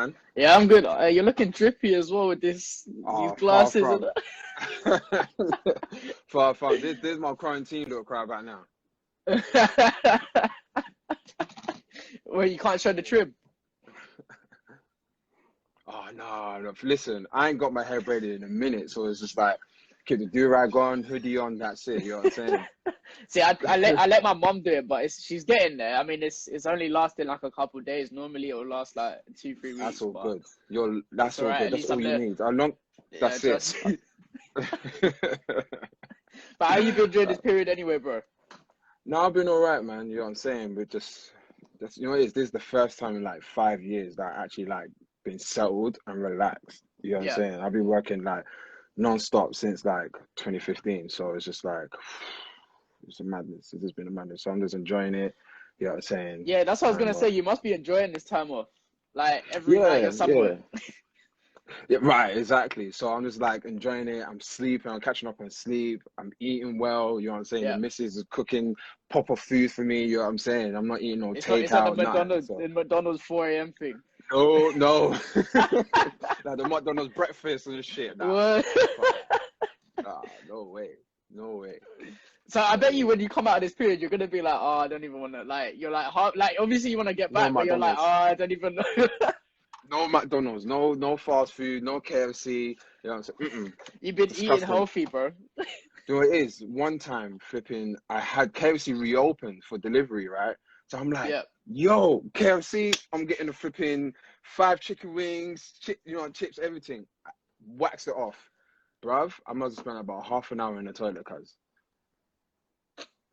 man? Yeah, I'm good. You're looking drippy as well with these Oh, far glasses and from. Far from. This is my quarantine look right about now. well, you can't show the trim. Oh, no, no. Listen, I ain't got my hair braided in a minute, so it's just like, keep the do-rag on, hoodie on, that's it. You know what I'm saying? See, I let my mom do it, but she's getting there. I mean, it's only lasting like a couple of days. Normally, it'll last like 2, 3 That's weeks, all but good. it's That's all all right. good. At That's least all I'm you there. need. How long? Yeah, That's it. trust me. But how you been during this period anyway, bro? No, I've been all right, man. You know what I'm saying? But just, that's, you know, this is the first time in like 5 years that I actually like been settled and relaxed. You know what I'm Yeah. saying? I've been working like non-stop since like 2015. So it's just like, it's a madness. It's just been a madness. So I'm just enjoying it. You know what I'm saying? Yeah, that's what I was And gonna say. You must be enjoying this time off. Like every night yeah, you're somewhere. yeah. Yeah, right, exactly. So I'm just like enjoying it. I'm sleeping. I'm catching up on sleep. I'm eating well. You know what I'm saying? The Yeah. missus is cooking proper food for me. You know what I'm saying? I'm not eating no It's not the takeout, nothing. McDonald's So the McDonald's 4 a.m. thing. no, no. Like the McDonald's breakfast and shit. Nah, What? nah, fuck. Nah, no way. No way. So I No bet you way. when you come out of this period, you're gonna be like, oh, I don't even want to. Like, you're like, like obviously you want to get No back, but you're like, oh, McDonald's. I don't even know. No McDonald's. No fast food. No KFC. You know what I'm saying? Mm-mm. You've been eating Disgusting. healthy, bro. You know, it is one time flipping, I had KFC reopened for delivery, right? So I'm like, Yeah. yo, KFC, I'm getting the flipping 5 chicken wings, chips, everything. Wax it off. Bruv, I must have spent about half an hour in the toilet, cuz.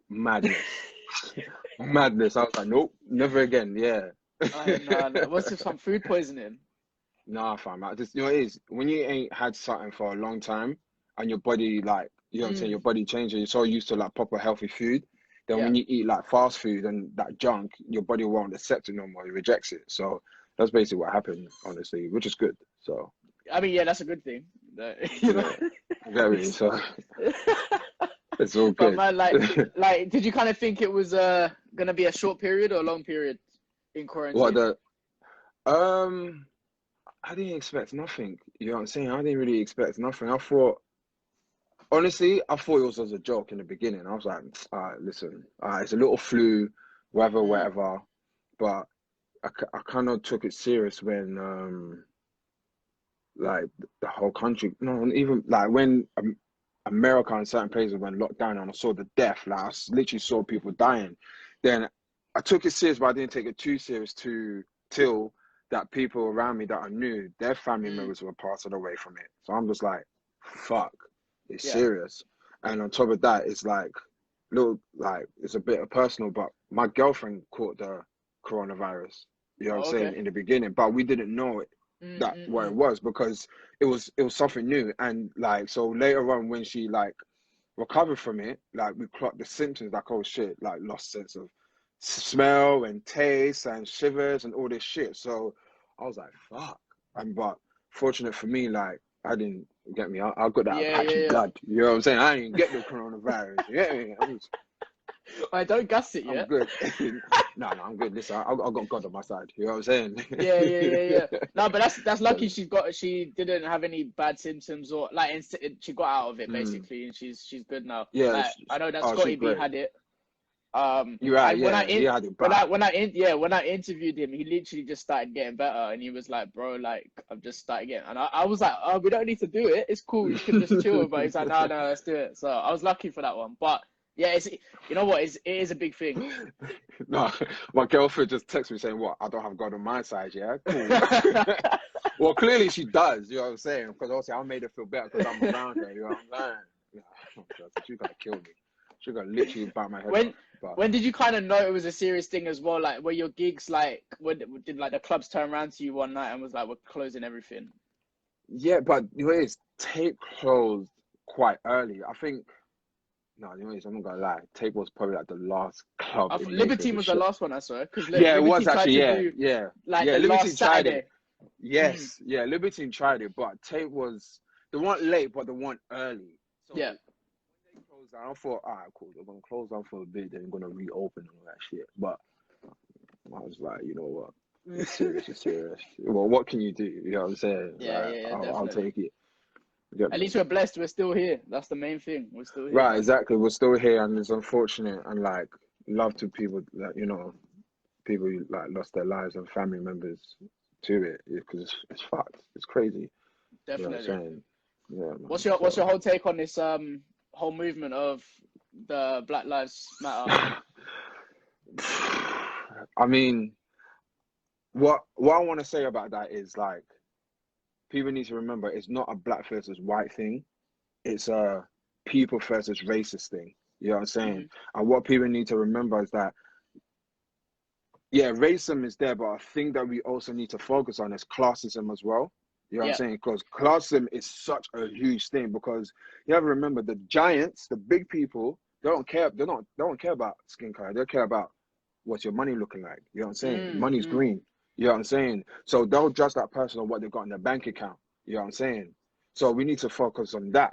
Madness. Madness. I was like, nope, never again. Yeah. No, no. What's this? Some food poisoning? Nah, fam. I just, you know, it is when you ain't had something for a long time and your body, like, you know what I'm saying, your Mm, body changes, you're so used to like proper healthy food. Then yeah. when you eat like fast food and that junk, your body won't accept it no more. It rejects it. So that's basically what happened, honestly, which is good. So, I mean, yeah, that's a good thing. You know. yeah, very. So it's all But good. man, like, did you kind of think it was gonna be a short period or a long period in What quarantine? the, um, I didn't expect nothing. You know what I'm saying? I didn't really expect nothing. I thought, honestly, I thought it was as a joke in the beginning. I was like, all right, listen, it's a little flu, whatever, Mm, whatever. But I kind of took it serious when, like, the whole country, no, even like when America and certain places went locked down and I saw the death, like, literally saw people dying. Then I took it serious, but I didn't take it too serious till that people around me that I knew, their family mm, members were passing away from it. So I'm just like, fuck. It's yeah. serious. And on top of that, it's like little like it's a bit of personal, but my girlfriend caught the coronavirus, you know what I'm Oh, saying, okay. in the beginning, but we didn't know it Mm, that mm, what it mm. was because it was something new. And like so later on when she like recovered from it, like we clocked the symptoms like oh shit, like lost sense of smell and taste and shivers and all this shit. So I was like, fuck. And but fortunate for me, like I didn't get me. I got that Yeah, yeah, Apache yeah. blood. You know what I'm saying? I didn't get the coronavirus. You get me? I don't gas it I'm yet. good. No, no, I'm good. Listen, I got God on my side. You know what I'm saying? Yeah, yeah, yeah, yeah. No, but that's But, lucky. She didn't have any bad symptoms or like she got out of it mm, basically, and she's good now. yeah. Like I know that Oh, she's Scotty B great. had it. You're right. And when I Yeah, he in had it bad. when I interviewed him, he literally just started getting better, and he was like, "Bro, like I've just started getting," and I was like, "Oh, we don't need to do it. It's cool. You can just chill." But he's like, "No, no, let's do it." So I was lucky for that one. But yeah, you know what? It is a big thing. No, my girlfriend just texted me saying, "What? I don't have God on my side, yeah? Cool." Well, clearly she does. You know what I'm saying? Because obviously I made her feel better because I'm around her. You know what I'm saying? Yeah, oh, God, she's gonna kill me. She's gonna literally bite my head when off. But when did you kind of know it was a serious thing as well? Like, were your gigs like when did like the clubs turn around to you one night and was like, "We're closing everything"? yeah, but you know, it's tape closed quite early. I think. No, anyways, I'm not gonna lie. Tape was probably like the last club I thought in Mason Libertine to was the shut. last one I saw because Yeah, it was Libertine tried actually. to Yeah, do yeah, like yeah. the Libertine last tried it. Saturday. Mm, Yes, yeah. Libertine tried it, but Tape was they weren't late, but they weren't early. So yeah. when they closed down, I thought, all right, cool. They're gonna close down for a bit, then they're gonna reopen and all that shit. But I was like, you know what? It's serious. It's serious. Well, what can you do? You know what I'm saying? Yeah, Like, yeah, yeah, I'll definitely. take it. Get At me? least we're blessed. We're still here. That's the main thing. We're still here, Right, man. exactly. We're still here, and it's unfortunate, and like, love to people that people who, like, lost their lives and family members to it, because it's fucked. It's crazy. You know what I'm Definitely. saying? Yeah, man. What's your So, whole take on this whole movement of the Black Lives Matter? I mean, what I want to say about that is, like, people need to remember it's not a black versus white thing. It's a people versus racist thing. You know what I'm saying? Hmm. And what people need to remember is that, yeah, racism is there, but a thing that we also need to focus on is classism as well. You know what I'm Yeah, saying? Because classism is such a huge thing. Because you have to remember, the giants, the big people, they don't care. They don't care about skin color. They care about what's your money looking like. You know what I'm saying? Money's mm. green. You know what I'm saying? So they'll judge that person on what they've got in their bank account. You know what I'm saying? So we need to focus on that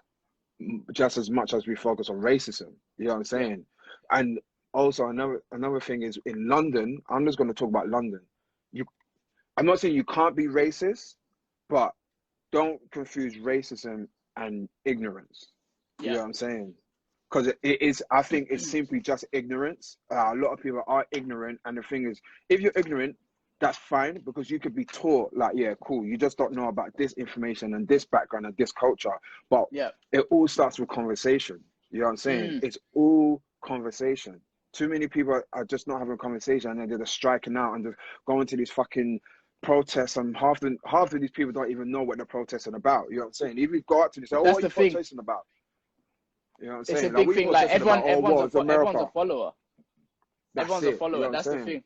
just as much as we focus on racism. You know what I'm Yeah, saying? And also another thing is, in London, I'm just going to talk about London. You, I'm not saying you can't be racist, but don't confuse racism and ignorance. You yeah. know what I'm saying? Because it is, I think it's simply just ignorance. A lot of people are ignorant, and the thing is, if you're ignorant, that's fine, because you could be taught, like, yeah, cool, you just don't know about this information and this background and this culture. But Yeah. it all starts with conversation. You know what I'm saying? Mm. It's all conversation. Too many people are just not having a conversation, and they're just striking out and just going to these fucking protests, and half of these people don't even know what they're protesting about. You know what I'm saying? If you go out to them and say, oh, That's what are the you thing. protesting about? You know what I'm It's a saying? Like, big what are you thing. Like protesting about? Oh, well, it's everyone's a America. follower. That's Everyone's a it. You know follower. what I'm That's the saying? thing.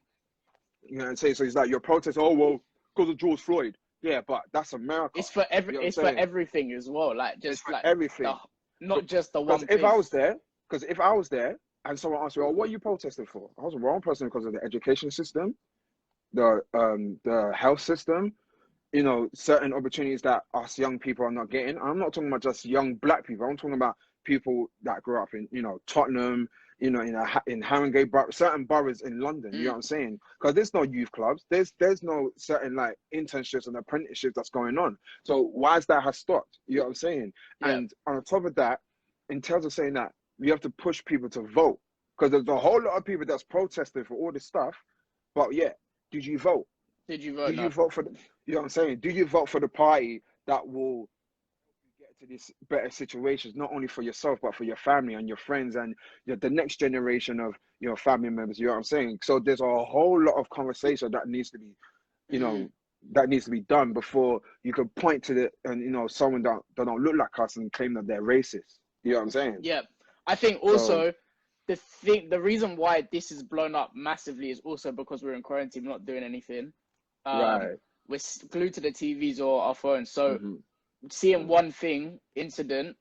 You know what I'm saying? So he's like, you're protesting, oh, well, because of George Floyd. Yeah, but that's America. You know what I'm It's for saying? everything as well. Like It's just for like the everything. not just the Because one if I thing. was there, because if I was there and someone asked me, oh, what are you protesting for? I was the wrong person, because of the education system, the health system, certain opportunities that us young people are not getting. I'm not talking about just young black people. I'm talking about people that grew up in, Tottenham, in Haringey, certain boroughs in London. You know Mm. what I'm saying? Because there's no youth clubs. There's no certain, like, internships and apprenticeships that's going on. So why is that has stopped? You know what I'm saying? Yeah. And on top of that, in terms of saying that, we have to push people to vote, because there's a whole lot of people that's protesting for all this stuff. But yeah, did you vote? Did you Do vote? you No. vote for the, you know what I'm saying? Do you vote for the party that will get to these better situations, not only for yourself, but for your family and your friends and the next generation of your family members? You know what I'm saying? So there's a whole lot of conversation that needs to be, you Mm. know, that needs to be done before you can point to the, and someone that don't look like us and claim that they're racist. You know what I'm saying? Yeah. I think So, also the reason why this is blown up massively is also because we're in quarantine, we're not doing anything. Um, right. we're glued to the TVs or our phones. So Hmm. seeing one thing incident,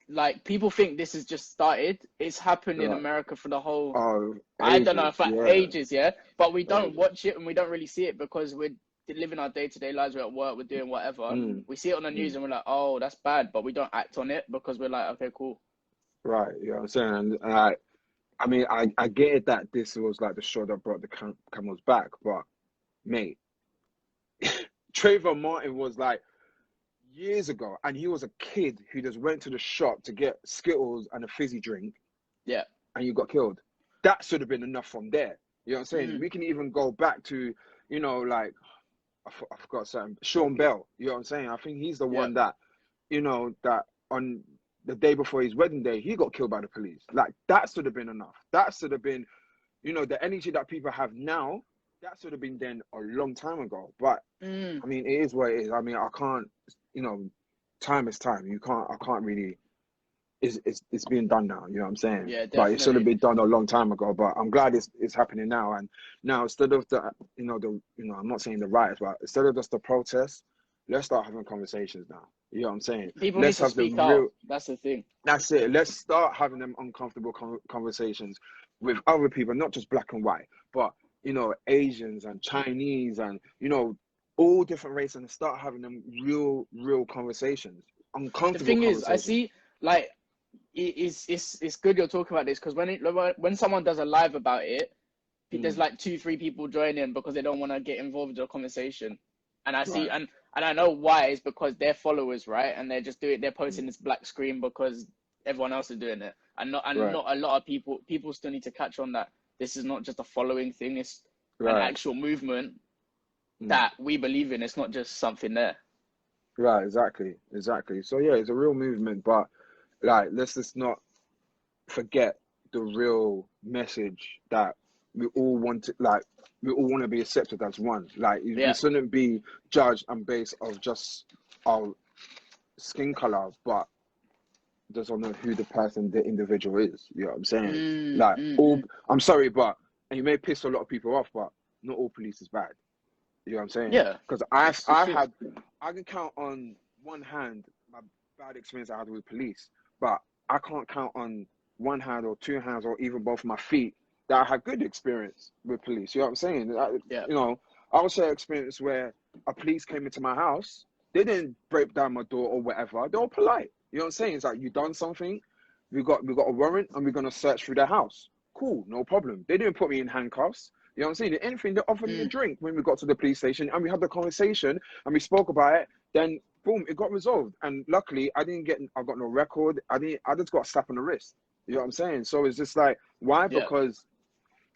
like people think this has just started. It's happened in Right. America for the whole, Oh, I don't know, ages. for Yeah. ages, yeah. But we don't Ages. watch it and we don't really see it because we're living our day-to-day lives. We're at work, we're doing whatever. Mm. We see it on the news Mm. and we're like, oh, that's bad, but we don't act on it because we're like, okay, cool. Right. You know what I'm saying? And I mean, I get it that this was like the straw that brought the camel's back, but mate, Trayvon Martin was like years ago, and he was a kid who just went to the shop to get Skittles and a fizzy drink, Yeah. and you got killed. That should have been enough from there. You know what I'm saying? Mm. We can even go back to, like, I forgot something. Sean Bell. You know what I'm saying? I think he's the Yeah. one that, that on the day before his wedding day, he got killed by the police. Like, that should have been enough. That should have been, the energy that people have now, that should have been done a long time ago. But Mm. I mean, it is what it is. I mean, I can't, time is time. I can't really. It's being done now. You know what I'm saying? Yeah, But it should have definitely. been done a long time ago. But I'm glad it's happening now. And now, instead of I'm not saying the riots, but instead of just the protests, let's start having conversations now. You know what I'm saying? People need Let's to have the speak out. real. That's the thing. That's it. Let's start having them uncomfortable conversations with other people, not just black and white, but Asians and Chinese and all different races, and start having them real conversations, The uncomfortable thing is, I conversations. see, like, it's good you're talking about this because when someone does a live about it, there's like 2, 3 people joining because they don't want to get involved in the conversation. And I see, Right. and I know why. It's because they're followers, right? And they're just they're posting Mm. this black screen because everyone else is doing it. And Right. not a lot of people still need to catch on that this is not just a following thing. It's an Right. actual movement Mm. that we believe in. It's not just something there. Right. Exactly. So yeah, it's a real movement, but like, let's just not forget the real message that we all want to, like, we all want to be accepted as one. Like, we Yeah. shouldn't be judged on base of just our skin color, but just on who the person, the individual is. You know what I'm saying? Like, all, I'm sorry, but, and you may piss a lot of people off, but not all police is bad. You know what I'm saying? Yeah. Because I can count on one hand my bad experience I had with police, but I can't count on one hand or two hands or even both my feet that I had good experience with police. You know what I'm saying? Yeah. You know, I will share experience where a police came into my house. They didn't break down my door or whatever. They were polite. You know what I'm saying? It's like, you done something, we got a warrant and we're gonna search through their house. Cool, no problem. They didn't put me in handcuffs. You know what I'm saying? If anything, they offered me a drink when we got to the police station and we had the conversation and we spoke about it. Then boom, it got resolved. And luckily, I got no record. I just got a slap on the wrist. You know what I'm saying? So it's just like, why? Yeah. Because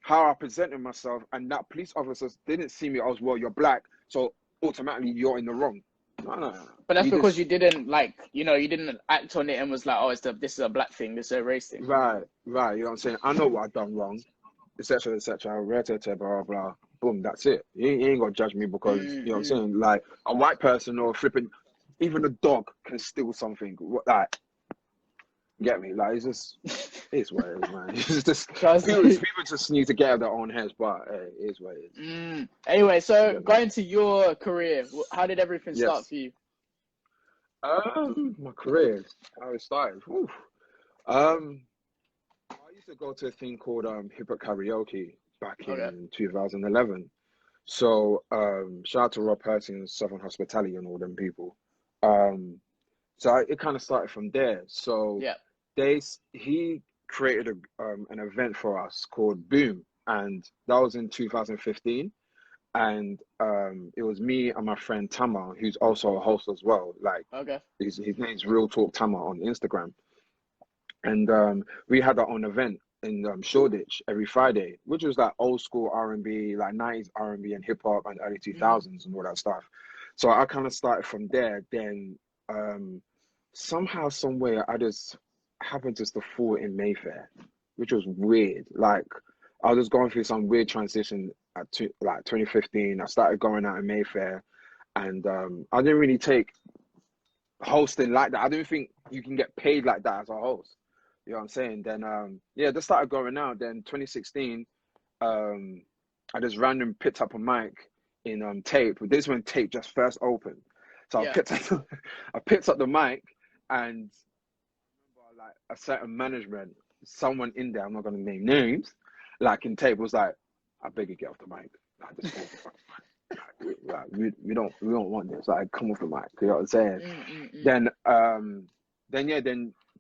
how I presented myself, and that police officers didn't see me as, well, you're black, so automatically you're in the wrong. No. But that's because you didn't, like, you didn't act on it and was like, oh, this is a black thing, this is a race thing. Right. You know what I'm saying? I know what I've done wrong, etc., blah, blah, blah. Boom, that's it. You ain't gonna judge me because, you know what I'm saying? Like, a white person or flipping, even a dog can steal something. Like, get me? Like, it's what it is, man. It's just, people just need to get out of their own heads, but hey, it is what it is. Anyway, so going to your career, how did everything start for you? My career, how it started. Whew. I used to go to a thing called hip hop karaoke back in 2011. So shout out to Rob Percy, Southern Hospitality, and all them people. So it kind of started from there. So he created an event for us called Boom, and that was in 2015. And it was me and my friend Tama, who's also a host as well. Like, his name's Real Talk Tama on Instagram. And we had our own event in Shoreditch every Friday, which was like old school R&B, like 90s R&B and hip hop and early 2000s and all that stuff. So I kind of started from there. Then somehow, somewhere, I just happened to fall in Mayfair, which was weird. Like, I was going through some weird transition at 2015. I started going out in Mayfair, and I didn't really take hosting like that. I didn't think you can get paid like that as a host. You know what I'm saying? Then just started going out. Then 2016, I just random picked up a mic in Tape. This is when Tape just first opened. So I picked up the mic, and I remember, like, a certain management, someone in there, I'm not gonna name names, like in Tape, was like, I beg you, get off the mic. Like, we don't want this. Like, come off the mic. You know what I'm saying? Then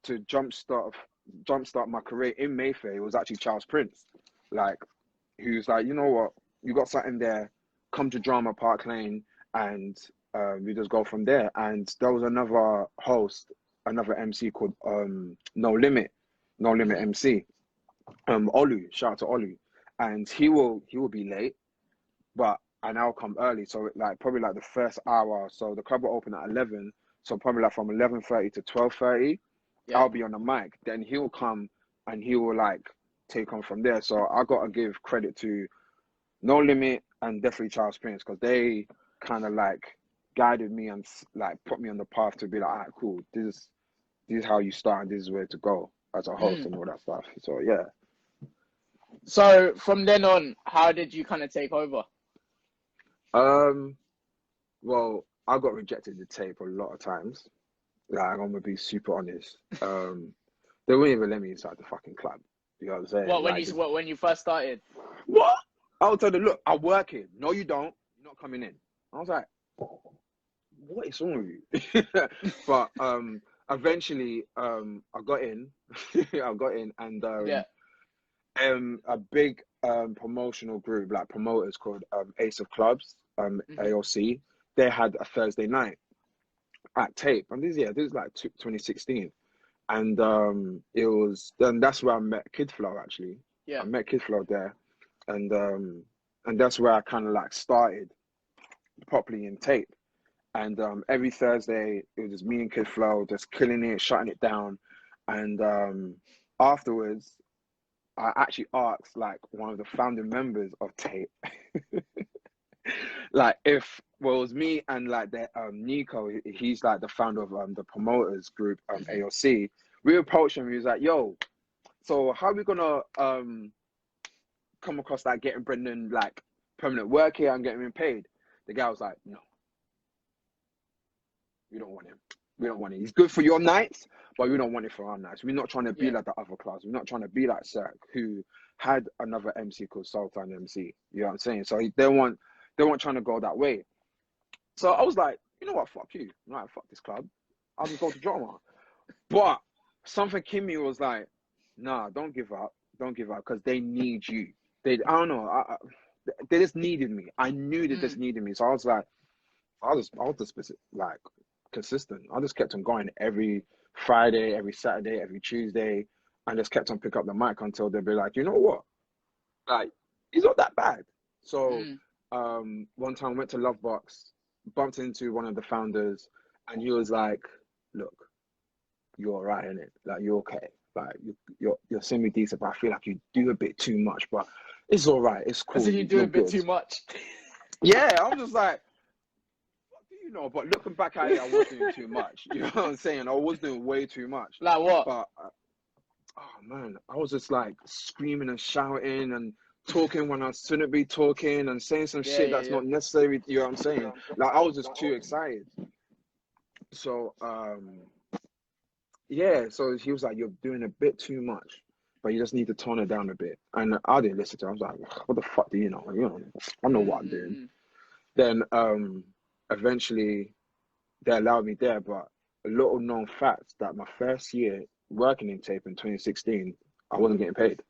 to jumpstart my career in Mayfair, it was actually Charles Prince, like, who's like, you know what, you got something there, come to Drama Park Lane, and we just go from there. And there was another host, another MC called No Limit MC, Olu, shout out to Olu, and he will be late, but and I'll come early. So like probably like the first hour. So the club will open at 11. So probably like from 11:30 to 12:30, I'll be on the mic. Then he'll come and he will like take on from there. So I got to give credit to No Limit and definitely Charles Prince, because they kind of like guided me and like put me on the path to be like, all right, cool. This is how you start and this is where to go as a host and all that stuff. So yeah. So from then on, how did you kind of take over? Well, I got rejected the Tape a lot of times. Like, I'm gonna be super honest. They wouldn't even let me inside the fucking club. You know what I'm saying? What, when you first started? What? I would tell them, look, I'm working. No, you don't. You're not coming in. I was like, what is wrong with you? But eventually, I got in. I got in, and A big promotional group, like promoters called Ace of Clubs, Hmm. AOC. They had a Thursday night at Tape, and this is like 2016, and it was then that's where I met Kid Flow actually. Yeah. I met Kid Flow there, and that's where I kind of like started properly in Tape. And every Thursday it was just me and Kid Flow just killing it, shutting it down, and afterwards I actually asked like one of the founding members of Tape, like if well it was me and like the Nico, he's like the founder of the promoters group Hmm. AOC. We approached him. He was like, "Yo, so how are we gonna come across like getting Brendan like permanent work here and getting him paid?" The guy was like, "No, we don't want him. We don't want him. He's good for your nights, but we don't want it for our nights. We're not trying to be Yeah. like the other class. We're not trying to be like Cirque, who had another MC called Sultan MC. You know what I'm saying? So they weren't trying to go that way. So I was like, you know what? Fuck you. Right, fuck this club. I'll just go to drama. But something in me was like, nah, don't give up. Don't give up because they need you. I don't know. They just needed me. I knew they just Mm. needed me. So I was like, I was just like consistent. I just kept on going every Friday, every Saturday, every Tuesday, and just kept on picking up the mic until they'd be like, you know what? Like, he's not that bad. So Mm. one time I went to Lovebox, bumped into one of the founders, and he was like, look, you're all right, innit? Like you're okay. Like you're semi decent, but I feel like you do a bit too much. But it's all right. It's I cool. said you do a You're bit good. too much. Yeah, I'm just like, what do you know? But looking back at it, I was doing too much. You know what I'm saying? I was doing way too much. Like what? But oh man, I was just like screaming and shouting and talking when I shouldn't be talking and saying some Yeah, shit yeah, that's yeah. not necessary. You know what I'm saying? Like I was just too excited. So yeah, so he was like, "You're doing a bit too much, but you just need to tone it down a bit." And I didn't listen to him. I was like, "What the fuck do you know? You know, I know Mm, what I'm mm, doing." mm. Then eventually they allowed me there, but a little known fact that my first year working in tape in 2016, I wasn't getting paid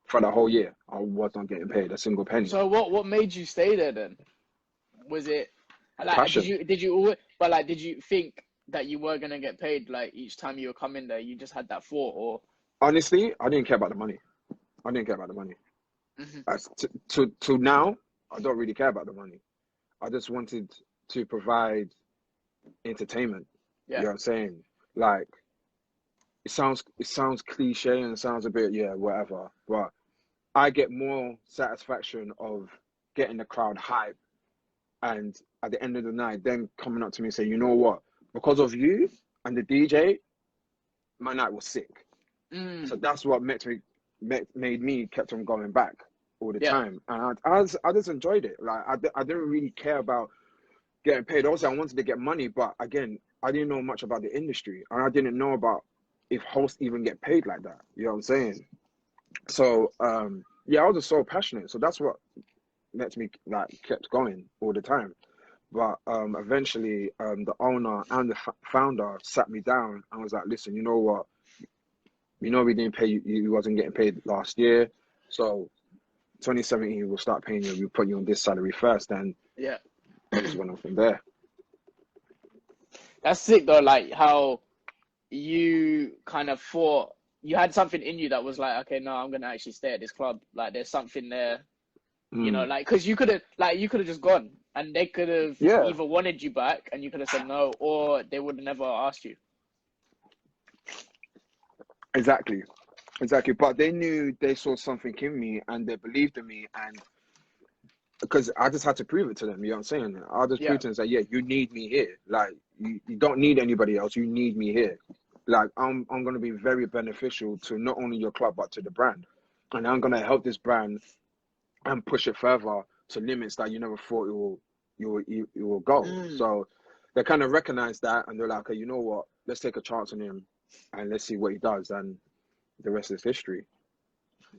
for the whole year. I was not getting paid a single penny. So what made you stay there then? Was it like Passion. did you always, but like did you think that you were gonna get paid like each time you were coming there? You just had that thought, or Honestly, I didn't care about the money. I didn't care about the money. Mhm. As to now, I don't really care about the money. I just wanted to provide entertainment. You Yeah. know what I'm saying? Like it sounds cliche and it sounds a bit yeah whatever, but I get more satisfaction of getting the crowd hype and at the end of the night then coming up to me and say, you know what? Because of you and the DJ, my night was sick. So Mm. that's what made me kept on going back all the Yeah. time, and I just enjoyed it. Like I didn't really care about getting paid. Also, I wanted to get money, but again, I didn't know much about the industry, and I didn't know about if hosts even get paid like that. You know what I'm saying? So yeah, I was just so passionate. So that's what makes me like kept going all the time. But eventually, the owner and the founder sat me down and was like, "Listen, you know what? You know we didn't pay you. You wasn't getting paid last year, so 2017 we'll start paying you. We'll put you on this salary first, and Yeah. it just went on from there." That's sick though, like how you kind of thought you had something in you that was like, okay, no, I'm gonna actually stay at this club. Like there's something there, Mm. like because you could have just gone and they could have Yeah, either wanted you back and you could have said no, or they would have never asked you. exactly, exactly. But they knew they saw something in me, and they believed in me, and because I just had to prove it to them. You know what I'm saying? I just Yeah. proved to them that yeah, you need me here. Like you don't need anybody else. You need me here. Like I'm gonna be very beneficial to not only your club but to the brand, and I'm gonna help this brand and push it further to limits that you never thought it will go. Mm. So they kind of recognize that, and they're like, okay, you know what? Let's take a chance on him, and let's see what he does, and the rest is history.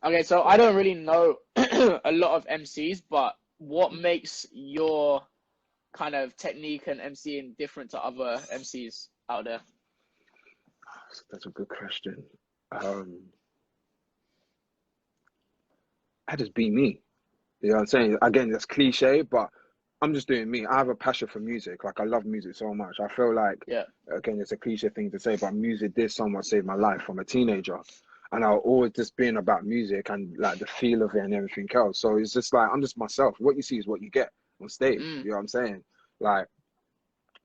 Okay, so I don't really know a lot of MCs, but what makes your kind of technique and MCing different to other MCs out there? That's a good question. Um, I just be me. You know what I'm saying? Again, that's cliche, but I'm just doing me. I have a passion for music. Like I love music so much. I feel like, Yeah. again, it's a cliche thing to say, but music did somewhat save my life from a teenager. And I've always just been about music and like the feel of it and everything else. So it's just like I'm just myself. What you see is what you get on stage. You know what I'm saying? Like,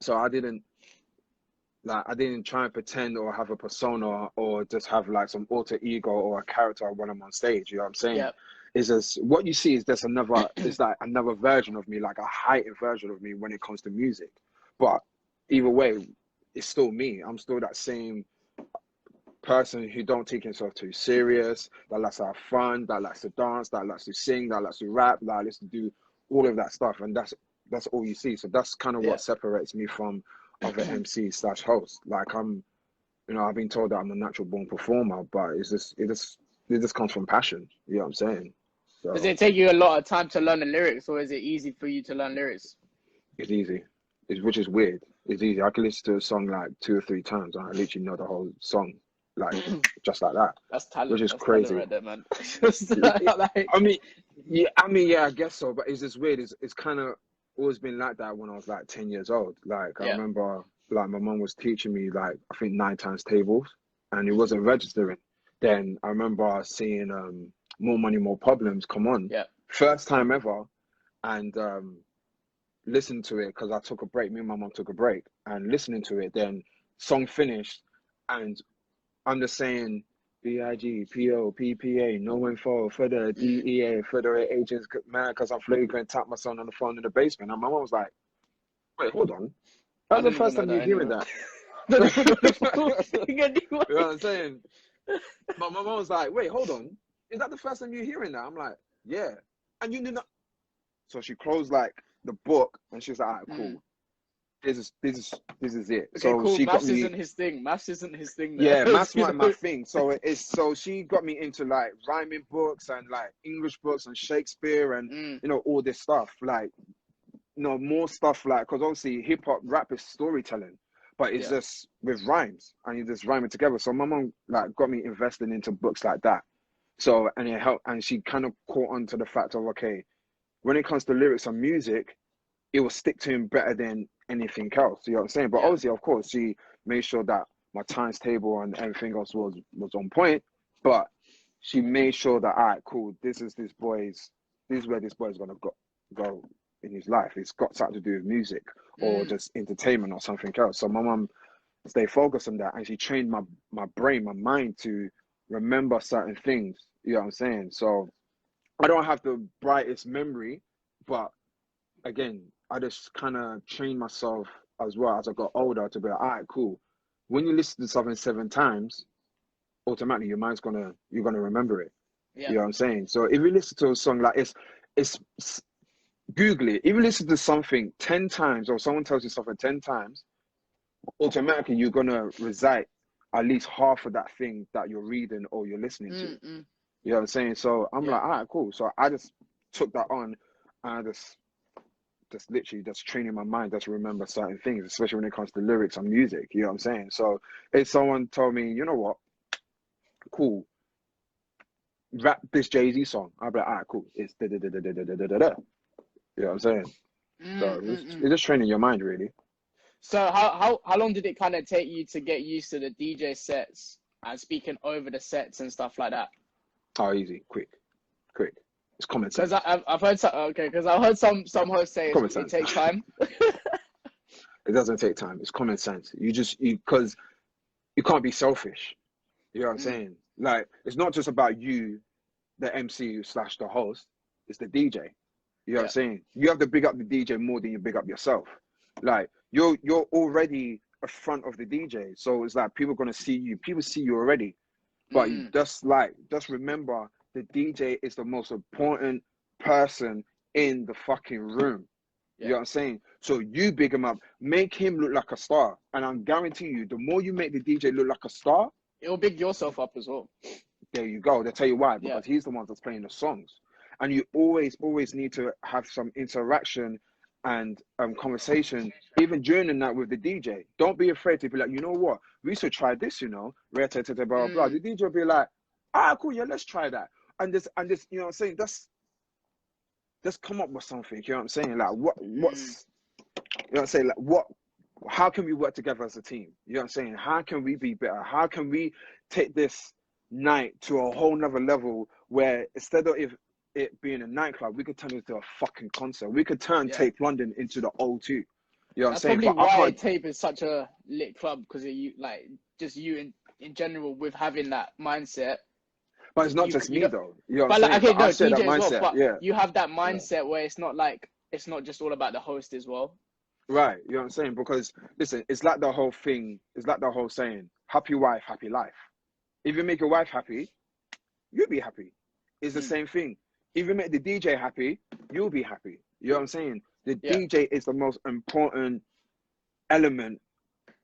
so I didn't try and pretend or have a persona or just have like some alter ego or a character when I'm on stage. You know what I'm saying? Yeah. Is just what you see is just another, it's like another version of me, like a heightened version of me when it comes to music. But either way, it's still me. I'm still that same person who don't take himself too serious, that likes to have fun, that likes to dance, that likes to sing, that likes to rap, that likes to do all of that stuff. And that's all you see. So that's kind of Yeah. what separates me from other MCs slash hosts. Like I've been told that I'm a natural born performer, but it just comes from passion. You know what I'm saying? Does So it take you a lot of time to learn the lyrics, or is it easy for you to learn lyrics? it's easy. Which is weird. It's easy. I can listen to a song like 2 or 3 times and I literally know the whole song, like just like that, That's which talent. is That's talent crazy. right there, man. Like, I mean, yeah, I guess so. But it's just weird. It's kind of always been like that when I was like 10 years old. Like I yeah. remember, like my mum was teaching me like I think 9 times tables, and it wasn't registering. Then I remember seeing More Money, More Problems come on, Yeah. first time ever, and listened to it because I took a break. Me and my mum took a break and listening to it. Then song finished, and I'm just saying BIGPOPPA, no info for the DEA, federal agents, man, because I'm flagrant, tap my son on the phone in the basement. And my mom was like, wait, hold on. That I was the didn't even first know time you're that hearing anyway. that. I don't even know the full thing anyway. You know what I'm saying? But my mom was like, wait, hold on. Is that the first time you're hearing that? I'm like, yeah. And you did not. So she closed like the book and she was like, all right, cool. This is it. Okay, So cool. she got Maths me. isn't his thing. Maths isn't his thing there. Yeah, maths You weren't my know? thing. So she got me into like rhyming books and like English books and Shakespeare and all this stuff. Like more stuff like because obviously hip hop rap is storytelling, but it's Yeah. just with rhymes and you just rhyme it together. So my mom like got me invested into books like that. So and it helped and she kind of caught on to the fact of okay, when it comes to lyrics and music, it will stick to him better than anything else. You know what I'm saying? But Yeah. obviously, of course, she made sure that my times table and everything else was on point. But she made sure that all right, cool. This is where this boy's gonna go in his life. It's got something to do with music or just entertainment or something else. So my mum stayed focused on that, and she trained my brain, my mind to remember certain things. You know what I'm saying? So I don't have the brightest memory, but again, I just kind of trained myself as well as I got older to be like, all right, cool. When you listen to something 7 times, automatically you're gonna remember it. Yeah. You know what I'm saying? So if you listen to a song like it's Google it. If you listen to something 10 times or someone tells you something 10 times, automatically you're gonna recite at least half of that thing that you're reading or you're listening to. You know what I'm saying? So I'm Yeah. like, all right, cool. So I just took that on and I just literally just training my mind just to remember certain things, especially when it comes to lyrics and music. You know what I'm saying? So if someone told me, you know what, cool, rap this Jay-Z song, I'd be like, all right, cool. It's da da da da da da da da da. You know what I'm saying? So it's just training your mind, really. So how long did it kind of take you to get used to the DJ sets and speaking over the sets and stuff like that? Oh, easy, quick. It's common sense. Because I've heard because I've heard some hosts say Common it sense. takes time. It doesn't take time. It's common sense. Because you can't be selfish. You know what I'm saying? Like, it's not just about you, the MC slash the host. It's the DJ. You know what I'm saying? You have to big up the DJ more than you big up yourself. Like, you're already a front of the DJ. So it's like people are gonna see you. People see you already. But just remember the DJ is the most important person in the fucking room. You know what I'm saying? So you big him up, make him look like a star. And I'm guarantee you, the more you make the DJ look like a star, It'll big yourself up as well. there you go. They'll tell you why, Yeah. because he's the one that's playing the songs. And you always need to have some interaction and conversation, even during the night with the DJ. Don't be afraid to be like, you know what? We should try this, you know. Blah, blah, blah. The DJ will be like, ah, cool, yeah, let's try that. this, you know what I'm saying? Just come up with something, you know what I'm saying? Like what's you know what I'm saying? Like how can we work together as a team? You know what I'm saying? How can we be better? How can we take this night to a whole nother level where instead of it being a nightclub, we could turn it into a fucking concert. We could turn Tape London into the O2. You know what I'm That's saying? probably But I why can't, Tape is such a lit club, because you like just you in general with having that mindset. but it's not You just you me don't. though. You know what I'm But like, saying? okay, But I no, share that DJ as well. mindset. But Yeah. you have that Yeah. mindset where it's not just all about the host as well. Right. You know what I'm saying? Because listen, it's like the whole thing, it's like the whole saying, happy wife, happy life. If you make your wife happy, you'll be happy. It's the same thing. If you make the DJ happy, you'll be happy. You know what I'm saying? The DJ is the most important element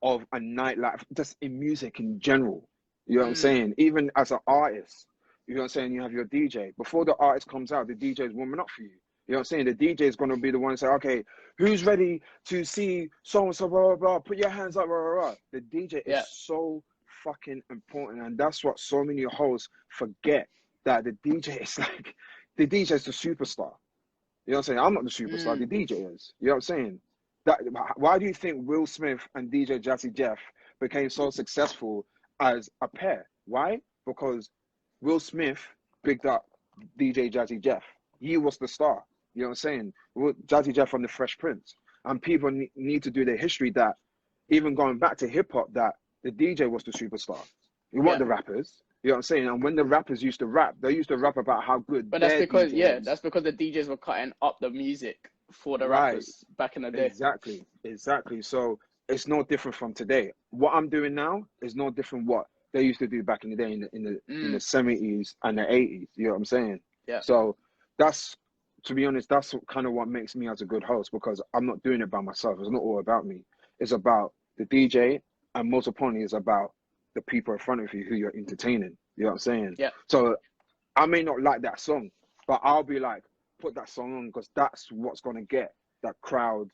of a nightlife, just in music in general. You know what I'm saying? Even as an artist, you know what I'm saying? You have your DJ. Before the artist comes out, the DJ is warming up for you. You know what I'm saying? The DJ is going to be the one to say, okay, who's ready to see so-and-so, blah, blah, blah, put your hands up, blah, blah, blah. The DJ is so fucking important. And that's what so many hosts forget, that the DJ is like, the DJ is the superstar. You know what I'm saying? I'm not the superstar, the DJ is. You know what I'm saying? Why do you think Will Smith and DJ Jazzy Jeff became so successful as a pair? Why? Because Will Smith picked up DJ Jazzy Jeff. He was the star. You know what I'm saying? Jazzy Jeff from the Fresh Prince. And people need to do their history that, even going back to hip hop, that the DJ was the superstar. You want the rappers. You know what I'm saying? And when the rappers used to rap, they used to rap about how good But that's their because DJ was. that's because the DJs were cutting up the music for the rappers back in the day. Exactly. So it's no different from today. What I'm doing now is no different what they used to do back in the day in the 70s and the 80s. You know what I'm saying? Yeah. So that's, to be honest, that's kind of what makes me as a good host, because I'm not doing it by myself. It's not all about me. It's about the DJ, and most importantly, it's about the people in front of you who you're entertaining. You know what I'm saying? Yeah. So I may not like that song, but I'll be like, put that song on, because that's what's going to get that crowd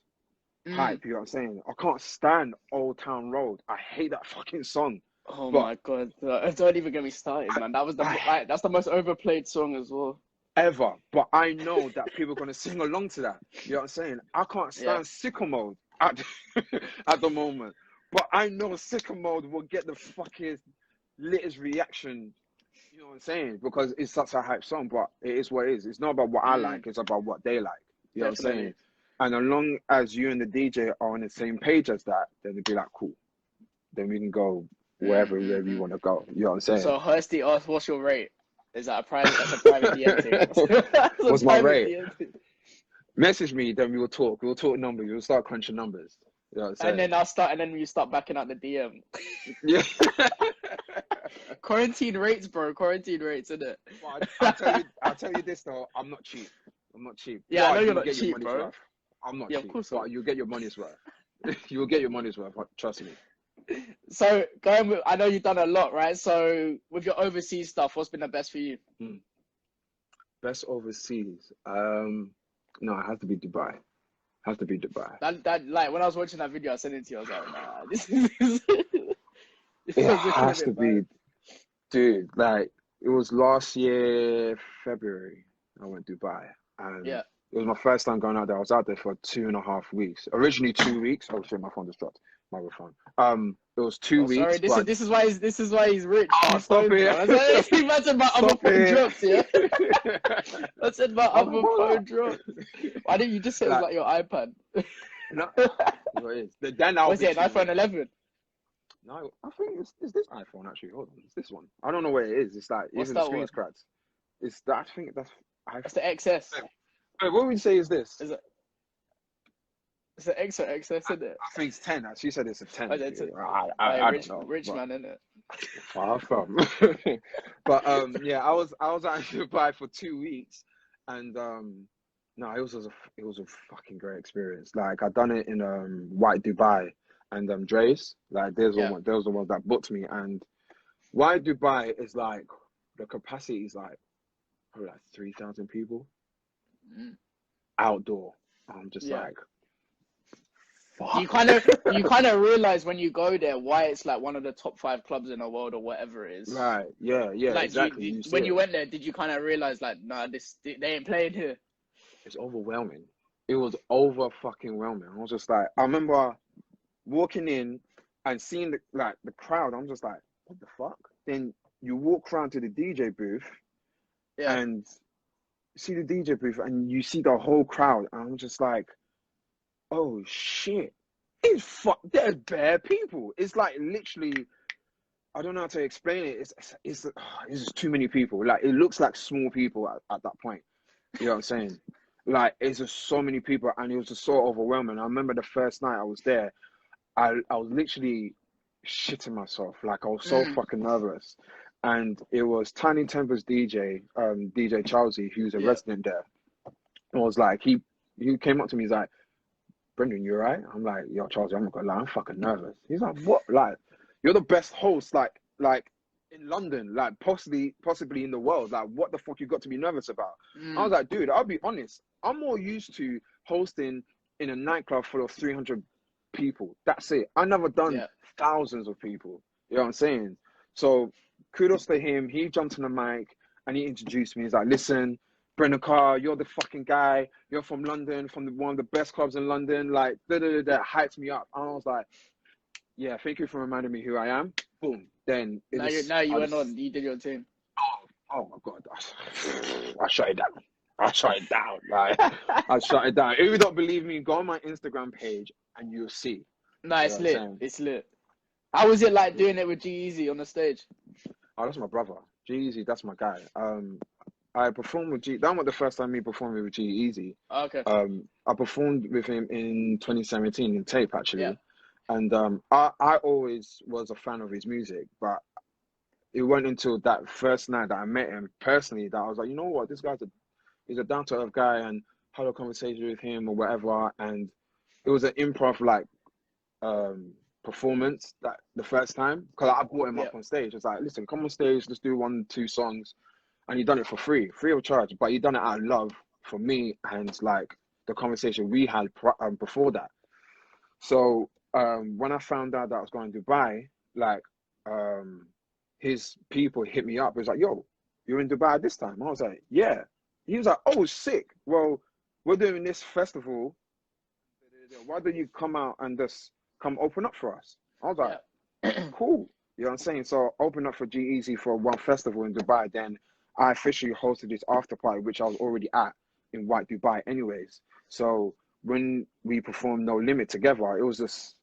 hype. You know what I'm saying? I can't stand Old Town Road. I hate that fucking song. Oh but my God. Don't even get me started, man. That was that's the most overplayed song as well. Ever. But I know that people are going to sing along to that. You know what I'm saying? I can't stand Sicko Mode at the moment. But I know Sicko Mode will get the fucking latest reaction. You know what I'm saying? Because it's such a hype song, but it is what it is. It's not about what I like, it's about what they like. You know what I'm saying? And as long as you and the DJ are on the same page as that, then it'd be like, cool. Then we can go wherever you want to go. You know what I'm saying? So Hursty asked, what's your rate? Is that that's a private DM thing? What's my rate? Message me, then we will talk. We'll talk numbers. We'll start crunching numbers. You know what I'm saying? And then you start backing out the DM. Yeah. Quarantine rates, bro. Quarantine rates, isn't it? Well, I'll tell you this though. I'm not cheap. Yeah, but I know you're not get cheap, your money's bro. worth. I'm not cheap, of course but you'll get your money's worth. You'll get your money's worth. Trust me. So going with, I know you've done a lot, right? So with your overseas stuff, what's been the best for you? Best overseas? No, it has to be Dubai. That like when I was watching that video, I sent it to you. I was like, nah, this it has to be, dude. Like it was last year February. I went to Dubai, and it was my first time going out there. I was out there for 2.5 weeks. Originally 2 weeks. Oh shit, my phone just dropped. My phone. It was 2 weeks. Sorry, this is why he's rich. Oh, stop it! Imagine my other phone drops, yeah. I said my other phone drops. Why didn't you just say it was like your iPad? No, it is. Then I'll was it an iPhone 11? No, I think it's this iPhone actually. Hold on, it's this one. I don't know where it is. It's like even the screen's cracked. It's that. I think that's iPhone. It's the XS. Wait, what would we say is this? Is it? It's an X or XS, isn't it? I think it's 10. She said it's a 10. I don't know. Rich man, isn't it? Far from. But yeah, I was out in Dubai for 2 weeks, and no, it was a fucking great experience. Like I done it in White Dubai and Dre's. Like there was the ones that booked me, and White Dubai is like the capacity is like probably like 3,000 people outdoor. I'm just like, fuck? You kind of realize when you go there why it's like one of the top 5 clubs in the world or whatever it is. Right, yeah, Like, exactly. You see when you it. went there, did you kind of realize like, nah, they ain't playing here? It's overwhelming. It was over fucking whelming. I was just like, I remember walking in and seeing the crowd. I'm just like, what the fuck? Then you walk around to the DJ booth Yeah. and see the DJ booth and you see the whole crowd. And I'm just like, oh shit. There's bare people. It's like literally, I don't know how to explain it. It's just too many people. Like, it looks like small people at that point. You know what I'm saying? Like, it's just so many people, and it was just so overwhelming. I remember the first night I was there, I was literally shitting myself. Like, I was so fucking nervous. And it was Tiny Temper's DJ, DJ Charlesy, who's a resident there. And was like, he came up to me, he's like, Brendan, you alright? I'm like, yo, Charlesy, I'm not gonna lie, I'm fucking nervous. He's like, what? Like, you're the best host, like in London, like possibly in the world. Like, what the fuck you got to be nervous about? I was like, dude, I'll be honest. I'm more used to hosting in a nightclub full of 300 people. That's it. I never done thousands of people. You know what I'm saying? So kudos to him. He jumped on the mic and he introduced me. He's like, listen, Brendan Carr, you're the fucking guy. You're from London, from one of the best clubs in London. Like, that hyped me up. And I was like, yeah, thank you for reminding me who I am. Boom. Then you went on. You did your thing. Oh my god! I shut it down. I shut it down. Like, I shut it down. If you don't believe me, go on my Instagram page and you'll see. No, it's lit. It's lit. How was it like doing it with G-Eazy on the stage? Oh, that's my brother. G-Eazy, that's my guy. I performed with G. That was the first time me performing with G-Eazy. Okay. I performed with him in 2017 in Tape actually, and I always was a fan of his music, but it wasn't until that first night that I met him personally that I was like, you know what, this he's a down to earth guy, and had a conversation with him or whatever, and it was an improv like performance that the first time, because I brought him up on stage. It's like, listen, come on stage, let's do 1-2 songs, and he done it for free of charge, but he done it out of love for me and like the conversation we had before that. So when I found out that I was going to Dubai, like his people hit me up. It was like, yo, you're in Dubai this time? I was like, yeah. He was like, oh, sick. Well, we're doing this festival. Why don't you come out and just come open up for us? I was like, cool. You know what I'm saying? So open up for G-Eazy for one festival in Dubai. Then I officially hosted this after party, which I was already at in White Dubai anyways. So when we performed No Limit together, it was just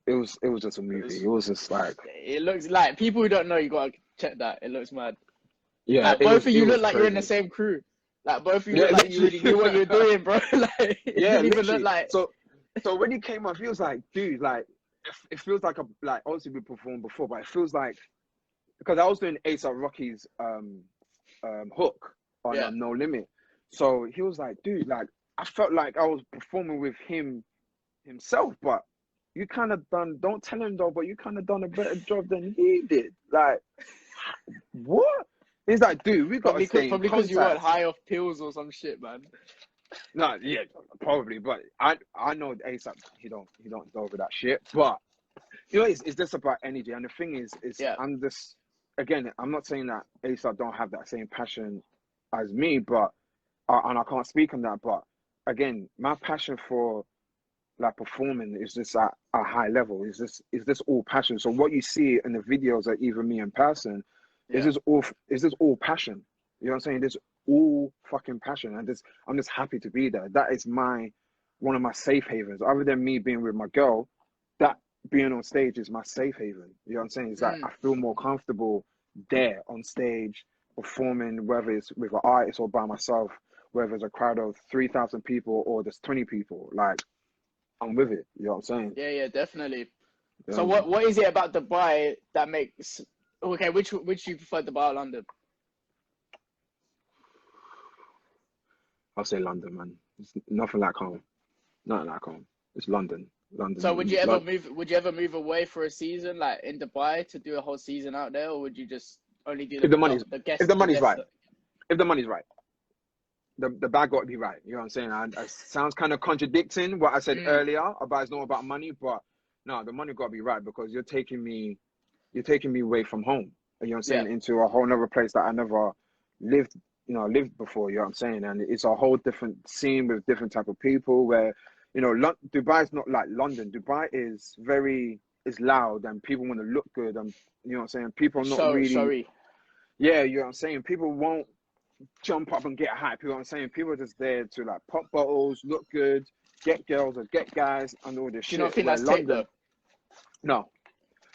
a movie. It was just like, it looks like, people who don't know, you gotta check that. It looks mad. Yeah, like, both of you look like you're in the same crew. Like, both of you look like you really knew what you were doing, bro. Like, it didn't even look like. So when he came up, he was like, dude, like, it feels like obviously we performed before, but it feels like, because I was doing A$AP Rocky's hook on No Limit. So he was like, dude, like, I felt like I was performing with himself, but you kind of don't tell him though, but you kind of done a better job than he did. Like, what? He's like, dude, we got to stay in contact. Probably because you weren't high off pills or some shit, man. No, yeah, probably, but I know A$AP, he don't go over that shit. But you know, it's just about energy, and the thing is I'm just, again, I'm not saying that A$AP don't have that same passion as me, but and I can't speak on that, but again, my passion for like performing is just at a high level. It's just all passion. So what you see in the videos of even me in person is just all passion. You know what I'm saying? There's all fucking passion, and I'm just happy to be there. That is one of my safe havens. Other than me being with my girl, that being on stage is my safe haven. You know what I'm saying? It's like I feel more comfortable there on stage performing, whether it's with an artist or by myself, whether it's a crowd of 3,000 people or there's 20 people. Like, I'm with it. You know what I'm saying? Yeah, definitely. Yeah. So what is it about Dubai that makes, okay, which you prefer, Dubai or London? I'll say London, man. It's nothing like home. Nothing like home. It's London. So would you ever move away for a season, like in Dubai, to do a whole season out there, or would you just only do if the money's right? If the money's right. the bag got to be right. You know what I'm saying? And it sounds kind of contradicting what I said earlier about it's not about money, but no, the money got to be right because you're taking me away from home. You know what I'm saying? Into a whole other place that I never lived before. You know what I'm saying? And it's a whole different scene with different type of people where, Dubai's not like London. Dubai is loud and people want to look good and you know what I'm saying? People are not really. Sorry. Yeah, you know what I'm saying? People won't jump up and get hype. You know what I'm saying? People are just there to like pop bottles, look good, get girls or get guys and all this shit. Do you not think that's tape though? No.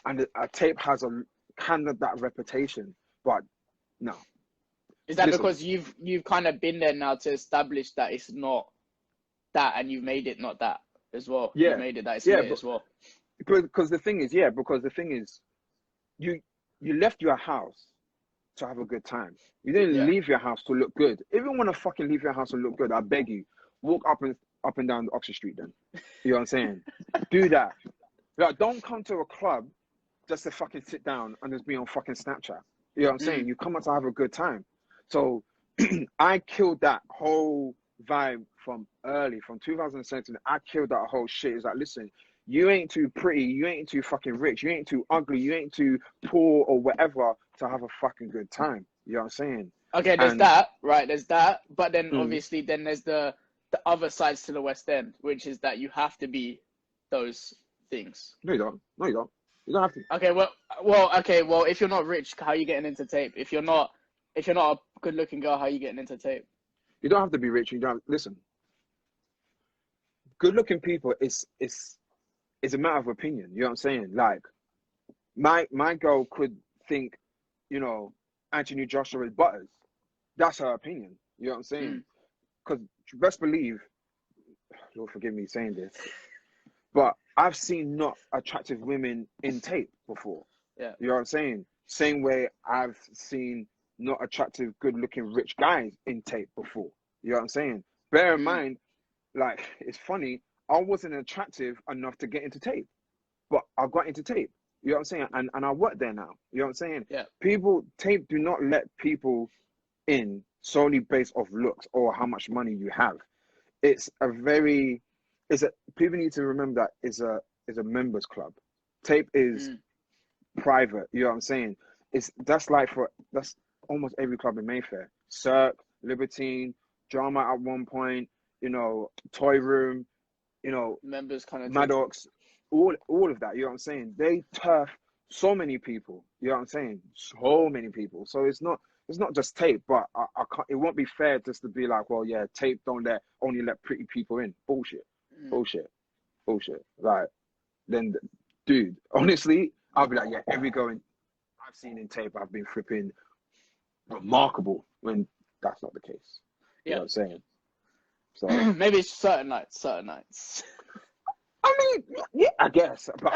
And a tape has a kind of that reputation, but no. Is that because you've kind of been there now to establish that it's not that and you've made it not that as well? Yeah. You made it that it's lit as well. Because the thing is, you left your house to have a good time. You didn't leave your house to look good. If you want to fucking leave your house to look good, I beg you, walk up and down Oxford Street then. You know what I'm saying? Do that. Like, don't come to a club just to fucking sit down and just be on fucking Snapchat. You know what I'm saying? You come out to have a good time. So I killed that whole vibe from 2017. I killed that whole shit. It's like, listen, you ain't too pretty, you ain't too fucking rich, you ain't too ugly, you ain't too poor or whatever to have a fucking good time. You know what I'm saying? Okay, there's that, right? There's that, but then obviously then there's the other sides to the West End, which is that you have to be those things. No, you don't. No, you don't. You don't have to. Okay, well, if you're not rich, how are you getting into tape? If you're not a good-looking girl, how are you getting into tape? You don't have to be rich. You don't listen. Good-looking people is a matter of opinion. You know what I'm saying? Like, my girl could think, Anthony Joshua is butters. That's her opinion. You know what I'm saying? Because best believe, Lord forgive me saying this, but I've seen not attractive women in tape before. Yeah. You know what I'm saying? Same way I've seen not attractive, good-looking, rich guys in tape before. You know what I'm saying? Bear in mind, like, it's funny, I wasn't attractive enough to get into tape, but I got into tape. You know what I'm saying? And I work there now. You know what I'm saying? Yeah. Tape do not let people in solely based off looks or how much money you have. People need to remember that it's a members club. Tape is private. You know what I'm saying? That's almost every club in Mayfair. Cirque, Libertine, Drama at one point, Toy Room, members kind of Maddox, all of that. You know what I'm saying? They turf so many people. You know what I'm saying? So many people. So it's not just tape, but I can't. It won't be fair just to be like, well, yeah, tape only let pretty people in. Bullshit. Like, then, dude, honestly, I'll be like, yeah, every girl I've seen in tape, I've been flipping remarkable when that's not the case. You know what I'm saying? So maybe it's certain nights. I mean, yeah, I guess, but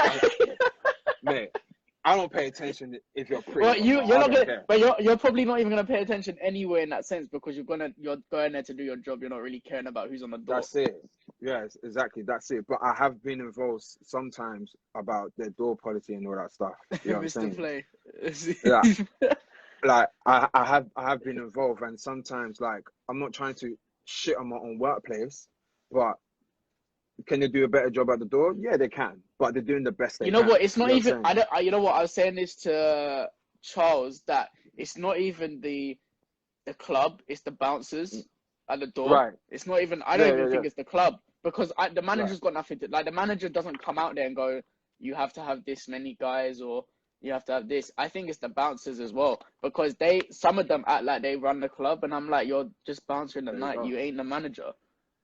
mate, I don't pay attention if you're pretty. Well, you're not gonna, but you're probably not even gonna pay attention anyway in that sense because you're going there to do your job. You're not really caring about who's on the door. That's it. Yes, exactly. That's it. But I have been involved sometimes about their door policy and all that stuff. You know what I'm saying? Play. Yeah. Like I have been involved, and sometimes like I'm not trying to shit on my own workplace, but can they do a better job at the door? Yeah, they can, but they're doing the best they can. You know what? It's not even. You know what? I was saying this to Charles that it's not even the club. It's the bouncers at the door. Right. It's not even. I don't even think it's the club because the manager's got nothing to. Like the manager doesn't come out there and go, you have to have this many guys or you have to have this. I think it's the bouncers as well because some of them act like they run the club, and I'm like, you're just bouncing the night. You ain't the manager.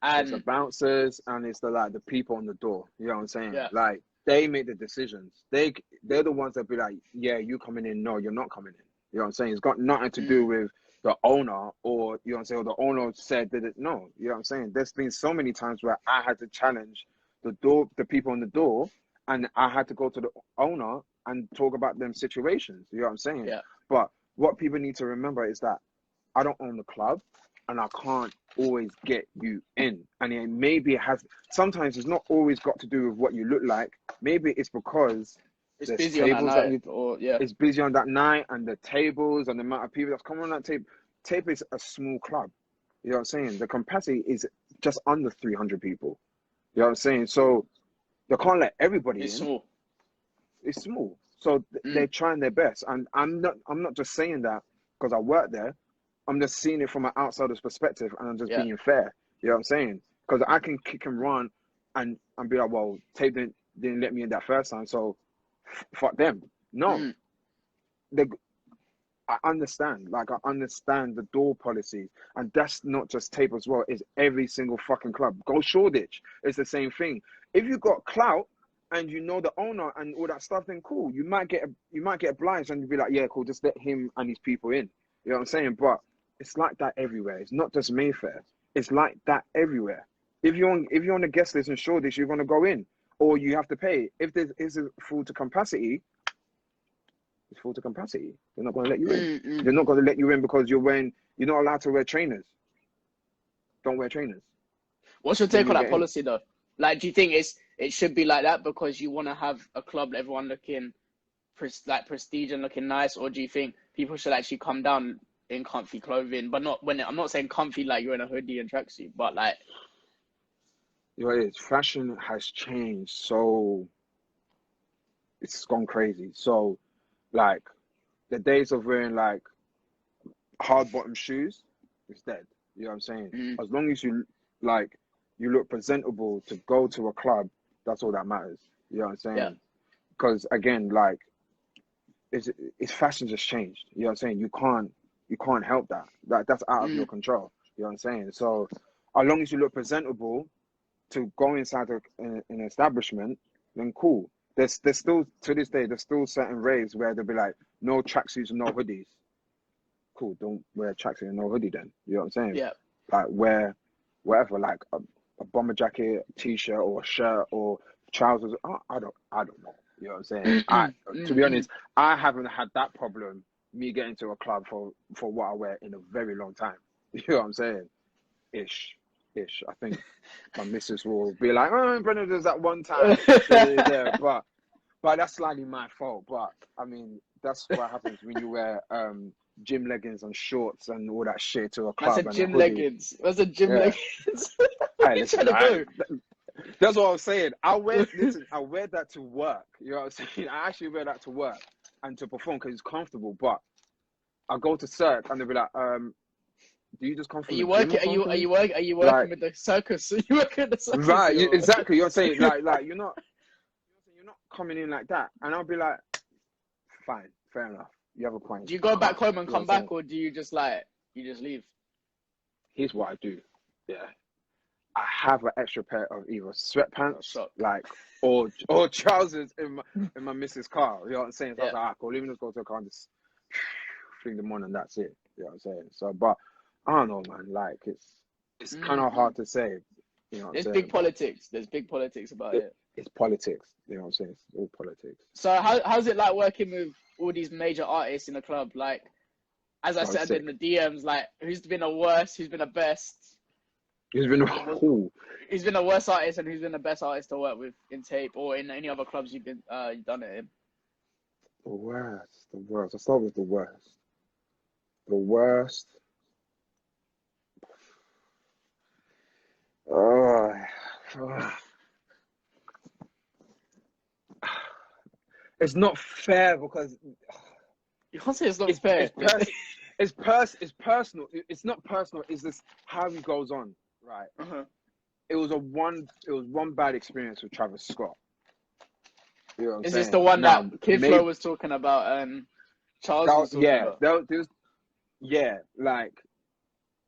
And it's the bouncers and it's the people on the door. You know what I'm saying? Yeah. Like they make the decisions. They're the ones that be like, yeah, you coming in. No, you're not coming in. You know what I'm saying? It's got nothing to do with the owner or you know what I'm saying. Or the owner said that no. You know what I'm saying? There's been so many times where I had to challenge the people on the door, and I had to go to the owner and talk about them situations. You know what I'm saying? Yeah. But what people need to remember is that I don't own the club. And I can't always get you in. And sometimes it's not always got to do with what you look like. Maybe it's because it's busy on that night. It's busy on that night and the tables and the amount of people that's coming on that tape. Tape is a small club. You know what I'm saying? The capacity is just under 300 people. You know what I'm saying? So they can't let everybody It's in. small. It's small. So they're trying their best. And I'm not just saying that because I work there. I'm just seeing it from an outsider's perspective, and I'm just being fair. You know what I'm saying? Because I can kick and run and be like, well, Tape didn't let me in that first time, so fuck them. No. I understand. Like, I understand the door policies. And that's not just Tape as well. It's every single fucking club. Go Shoreditch. It's the same thing. If you got clout and you know the owner and all that stuff, then cool. You might get obliged and you'll be like, yeah, cool, just let him and his people in. You know what I'm saying? But it's like that everywhere. It's not just Mayfair. It's like that everywhere. If you're on the guest list in Shoreditch, you're gonna go in. Or you have to pay. If there is a full to capacity, it's full to capacity. They're not going to let you in. They're not going to let you in because you're not allowed to wear trainers. Don't wear trainers. What's your take on that policy though? Like, do you think it should be like that because you want to have a club, everyone looking prestige and looking nice, or do you think people should actually come down in comfy clothing, but not I'm not saying comfy like you're in a hoodie and tracksuit, but like, you know, fashion has changed, so it's gone crazy. So, like, the days of wearing like hard bottom shoes is dead. You know what I'm saying? As long as you look presentable to go to a club, that's all that matters. You know what I'm saying? Because again, like, it's fashion just changed. You know what I'm saying? You can't help that. That's out of your control. You know what I'm saying? So as long as you look presentable to go inside an establishment, then cool. There's still, to this day, there's still certain raves where they'll be like, no tracksuits and no hoodies. Cool, don't wear a tracksuit and no hoodie then. You know what I'm saying? Yeah. Like, wear whatever, like a bomber jacket, t-shirt, or a shirt, or trousers. I don't know. You know what I'm saying? To be honest, I haven't had that problem, me getting to a club for what I wear in a very long time. You know what I'm saying? Ish. I think my missus will be like, oh, Brendan does that one time. But that's slightly my fault. But I mean, that's what happens when you wear gym leggings and shorts and all that shit to a club. That's a gym leggings. That's a gym leggings. Hey, listen, that's what I was saying. I wear that to work. You know what I'm saying? I actually wear that to work and to perform because it's comfortable. But I go to Cirque and they'll be like, do you just come from Are you working with the circus? Are you working at the circus? Right, exactly. You're saying like you're not coming in like that, and I'll be like, fine, fair enough. You have a point. Do you go back home and come back, or do you just leave? Here's what I do. Yeah, I have an extra pair of either sweatpants, or trousers in my missus' car. You know what I'm saying? So I was like, cool. Even just go to a car and just fling them on, and that's it. You know what I'm saying? So, but I don't know, man. Like, it's kind of hard to say. You know what I'm saying? Big politics. There's big politics about it. It's politics. You know what I'm saying? It's all politics. So how's it like working with all these major artists in the club? Like, as I said in the DMs, like, who's been the worst? Who's been the best? Who's been Who's been the worst artist and who's been the best artist to work with in Tape or in any other clubs you've done it in? The worst. I'll start with the worst. The worst. It's not fair because you can't say it's not fair. It's personal. It's not personal. It's just how he goes on, right? It was one bad experience with Travis Scott. You know what I'm saying? This the one that Kid Flo was talking about? Charles was talking about. Like,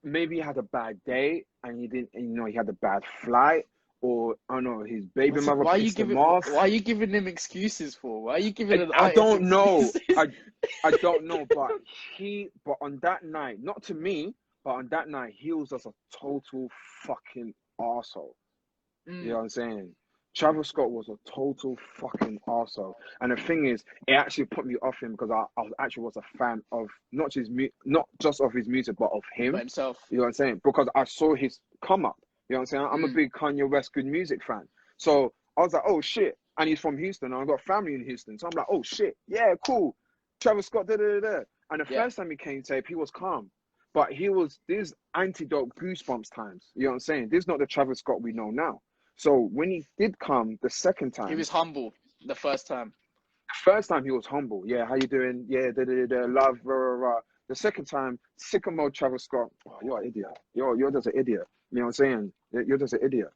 maybe he had a bad day and he didn't, he had a bad flight, or I don't know, his baby mother pissed him off. Why are you giving him excuses for? Why are you giving him? I don't know. I don't know, but on that night, not to me, but on that night, he was just a total fucking arsehole. You know what I'm saying? Travis Scott was a total fucking arsehole. And the thing is, it actually put me off him because I actually was a fan of not just of his music, but of him. Himself. You know what I'm saying? Because I saw his come up. You know what I'm saying? I'm a big Kanye West Good Music fan. So I was like, oh shit. And he's from Houston. And I've got family in Houston. So I'm like, oh shit. Yeah, cool. Travis Scott, da. And the first time he came Tape, he was calm. But he was this antidote goosebumps times. You know what I'm saying? This is not the Travis Scott we know now. So when he did come the second He time, was humble the first time. the first time he was humble. Yeah, how you doing? Yeah, love, rah, rah, rah. The second time, sicko mode Travis Scott. Oh, you're an idiot. You're just an idiot. You know what I'm saying? You're just an idiot.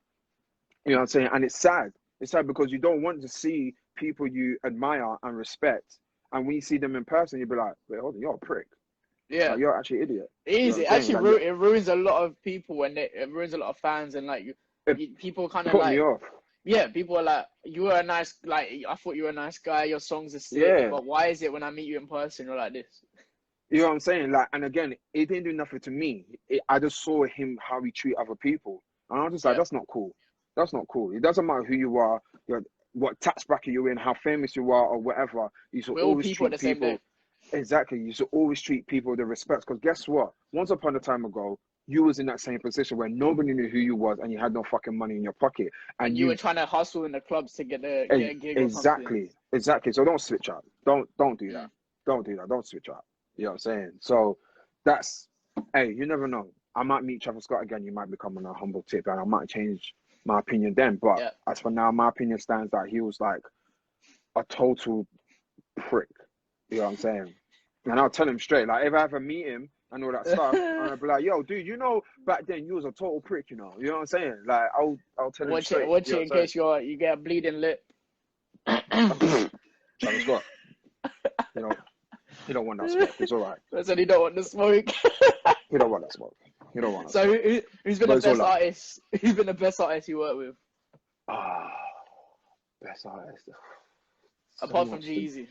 You know what I'm saying? And it's sad. It's sad because you don't want to see people you admire and respect. And when you see them in person, you'll be like, wait, hold on, you're a prick. Yeah. Like, you're actually an idiot. It You is. know It what I'm saying? actually Like, it ruins a lot of people when it ruins a lot of fans and like it people kind of put me like off. yeah, people are like, you were a nice, like, I thought you were a nice guy, your songs are sick, Yeah. but why is it when I meet you in person, you're like this? You know what I'm saying? Like, and again, it didn't do nothing to me. I just saw him, how he treat other people. And I was just like, Yeah. that's not cool. That's not cool. It doesn't matter who you are, what tax bracket you're in, how famous you are, or whatever. You should We're all always people at treat the same people. day. Exactly. You should always treat people with respect. Because guess what? Once upon a time ago, you was in that same position where nobody knew who you was and you had no fucking money in your pocket. And you were trying to hustle in the clubs to get a gig or something. Exactly. So don't switch up. Don't do that. Mm. Don't do that. Don't switch up. You know what I'm saying? So that's, hey, you never know. I might meet Travis Scott again. You might become on a humble tip, and I might change my opinion then. But Yeah. as for now, my opinion stands that he was like a total prick. You know what I'm saying? And I'll tell him straight. Like, if I ever meet him and all that stuff, and I'll be like, yo, dude, you know, back then you was a total prick, you know? You know what I'm saying? Like, I'll tell him straight. Watch you know it in case you get a bleeding lip. Travis Scott. He don't want that smoke. It's all right. I said he don't want the smoke. He don't want that smoke. He don't want that So smoke. who's been But the it's all best up. artist? Who's been the best artist you worked with? Ah, best artist. Apart from G-Eazy.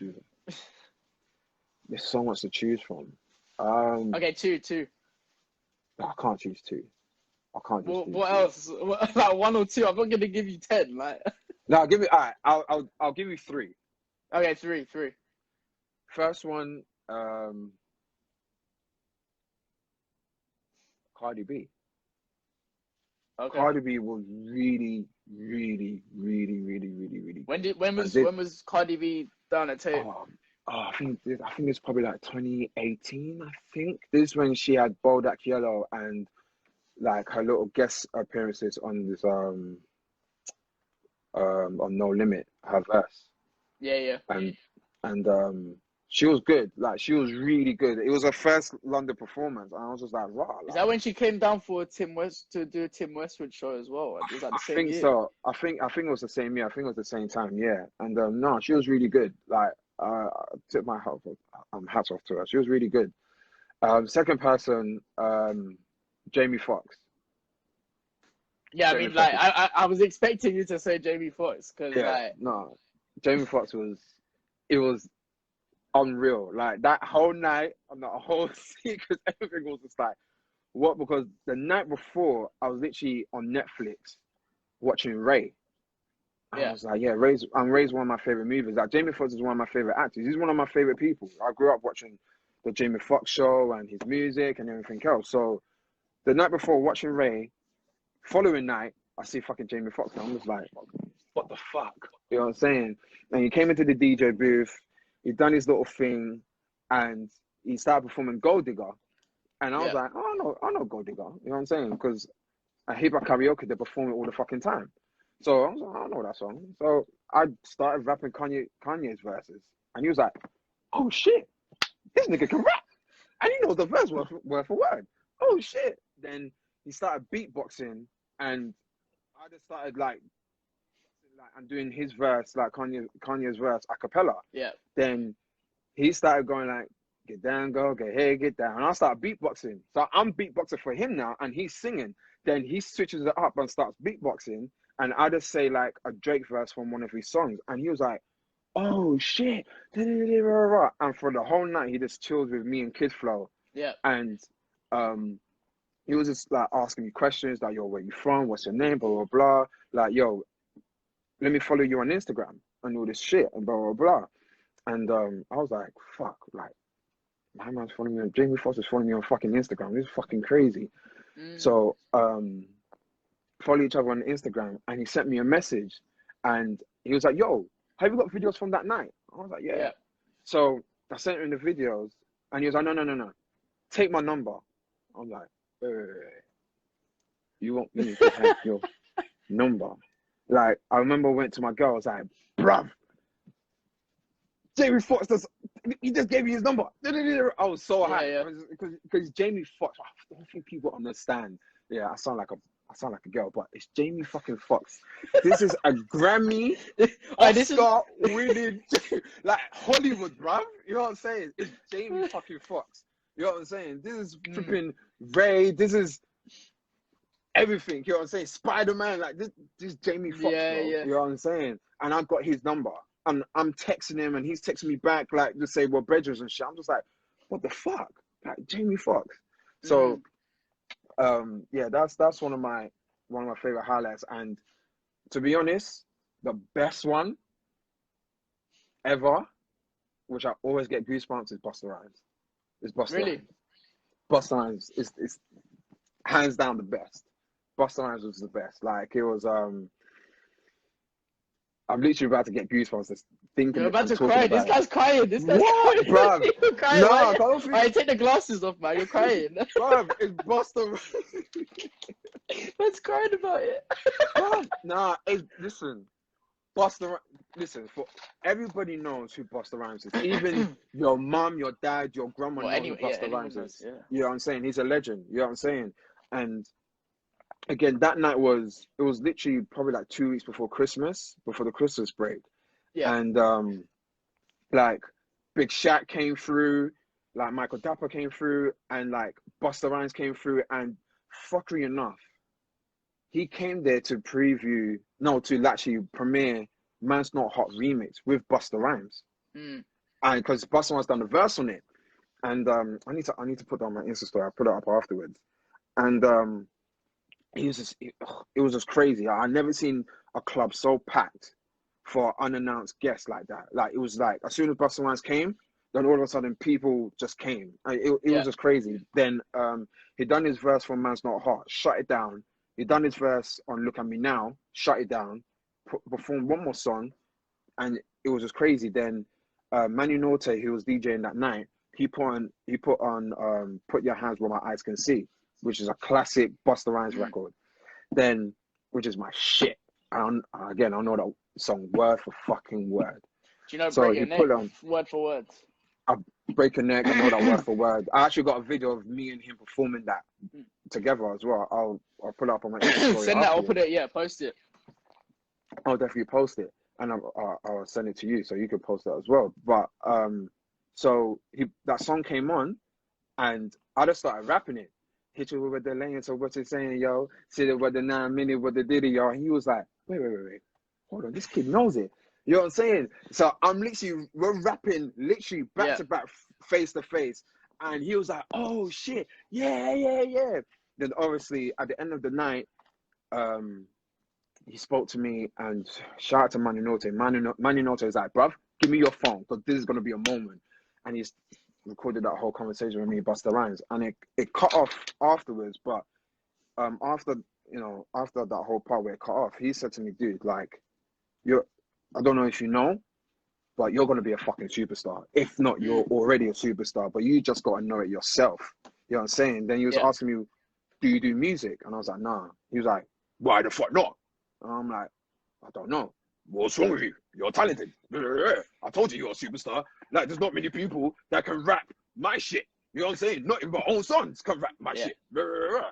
There's so much to choose from. Okay, two. I can't choose two. I can't just What else? Like one or two? I'm not gonna give you 10. Like. No, give me. All right, I'll give you three. Okay, three. First one, Cardi B. Okay. Cardi B was really, really, really, really, really, really. When was Cardi B done at tape? I think it's probably like 2018. I think this is when she had Bodak Yellow and like her little guest appearances on this on No Limit, her verse. Yeah. And she was good. Like, she was really good. It was her first London performance, and I was just like, wow. Is that when she came down for Tim West to do a Tim Westwood show as well? Was that the same think year? so. I think it was the same year. I think it was the same time. Yeah. And no, she was really good. Like, I took my hats off to her. She was really good. Second person, Jamie Foxx. Yeah, I Jamie mean, like, Foxx I was expecting you to say Jamie Foxx because, like, no, Jamie Foxx was unreal. Like, that whole night, not a whole scene, because everything was just like, what? Because the night before, I was literally on Netflix watching Ray. And I was like, yeah, Ray's one of my favorite movies. Like, Jamie Foxx is one of my favorite actors. He's one of my favorite people. I grew up watching the Jamie Foxx show and his music and everything else. So the night before watching Ray, following night, I see fucking Jamie Foxx, and I'm just like, what the fuck? You know what I'm saying? And he came into the DJ booth, he done his little thing, and he started performing Gold Digger. And I was like, oh, I know Gold Digger. You know what I'm saying? Because at Hip Hop Karaoke, they perform it all the fucking time. So I was like, I know that song. So I started rapping Kanye's verses. And he was like, oh shit, this nigga can rap. And he knows the verse word for word. Oh shit. Then he started beatboxing, and I just started like I'm doing his verse, like Kanye's verse a cappella. Yeah. Then he started going like, get down, go, get here, get down. And I started beatboxing. So I'm beatboxing for him now, and he's singing. Then he switches it up and starts beatboxing. And I just say like a Drake verse from one of his songs. And he was like, oh shit. And for the whole night, he just chilled with me and Kid Flow. Yeah. And he was just like asking me questions like, yo, where you from? What's your name? Blah, blah, blah. Like, yo, let me follow you on Instagram and all this shit and blah, blah, blah. And I was like, fuck, like, my man's following me on, Jamie Foxx is following me on fucking Instagram. This is fucking crazy. So, follow each other on Instagram, and he sent me a message, and he was like, yo, have you got videos from that night? I was like, yeah. So I sent him the videos, and he was like, no. Take my number. I'm like, wait. You want me to have your number? Like, I remember I went to my girl, I was like, bruv, Jamie Foxx he just gave me his number. I was so high because Jamie Foxx, I don't think people understand. Yeah, I sound like a girl, but it's Jamie fucking Foxx. This is a Grammy, Oscar winning, like Hollywood, bruv. You know what I'm saying? It's Jamie fucking Foxx. You know what I'm saying? This is flipping Ray. This is everything. You know what I'm saying? Spider-Man, like this Jamie Foxx, bro. You know what I'm saying? And I got his number. I'm texting him, and he's texting me back, like, to say, well, Bridges and shit. I'm just like, what the fuck? Like, Jamie Foxx. So, yeah, that's one of my favorite highlights. And to be honest, the best one ever, which I always get goosebumps, is Busta Rhymes. It's Busta Rhymes. Busta Rhymes is hands down the best. Busta Rhymes was the best. Like, it was I'm literally about to get goosebumps just thinking. You're about to cry. This guy's crying. This guy's what, crying. Bruv? You're crying. No, I don't think... Alright, take the glasses off, man. You're crying. Bruv, it's Busta. Man's crying about it. Bruv, nah, listen, Busta. Listen, for everybody knows who Busta Rhymes is. Even your mom, your dad, your grandma knows who Busta Rhymes is. Yeah. You know what I'm saying? He's a legend. You know what I'm saying? And again, that night was literally probably like 2 weeks before Christmas, before the Christmas break. Yeah. And like Big Shaq came through, like Michael Dapper came through, and like Busta Rhymes came through, and fuckery enough, he came there to actually premiere Man's Not Hot remix with Busta Rhymes. And because Busta Rhymes done the verse on it. And I need to put that on my Insta story. I'll put it up afterwards. And it was just crazy. I never seen a club so packed for unannounced guests like that. Like, it was like, as soon as Busta Rhymes came, then all of a sudden people just came. It was just crazy. Then he done his verse from Man's Not Hot, shut it down. He done his verse on Look at Me Now, shut it down, performed one more song, and it was just crazy. Then Manu Norte, who was DJing that night, he put on Put Your Hands Where My Eyes Can See, which is a classic Busta Rhymes record. Then, which is my shit. I know that song word for fucking word. Do you know so Break Your Neck word for word? I Break Your Neck, I know that word for word. I actually got a video of me and him performing that together as well. I'll put it up on my Instagram. Send that, I'll put it, post it. I'll definitely post it, and I'll send it to you so you can post that as well. But so that song came on, and I just started rapping it. Hit you with the lane, so what you saying, yo? Sit it with the 9 minute with the diddy, yo. And he was like, wait. Hold on, this kid knows it. You know what I'm saying? So we're rapping literally back to back, face to face. And he was like, oh shit, yeah. Then obviously at the end of the night, he spoke to me, and shout out to Manu Norte. Manu Norte is like, bruv, give me your phone, because this is going to be a moment. And he's recorded that whole conversation with me, Busta Rhymes, and it cut off afterwards. But after that whole part where it cut off, he said to me, dude, like, I don't know if you know, but you're gonna be a fucking superstar. If not, you're already a superstar, but you just gotta know it yourself. You know what I'm saying? Then he was asking me, do you do music? And I was like, nah. He was like, why the fuck not? And I'm like, I don't know. What's wrong with you? You're talented. I told you you're a superstar. Like, there's not many people that can rap my shit. You know what I'm saying? Not even my own sons can rap my shit. And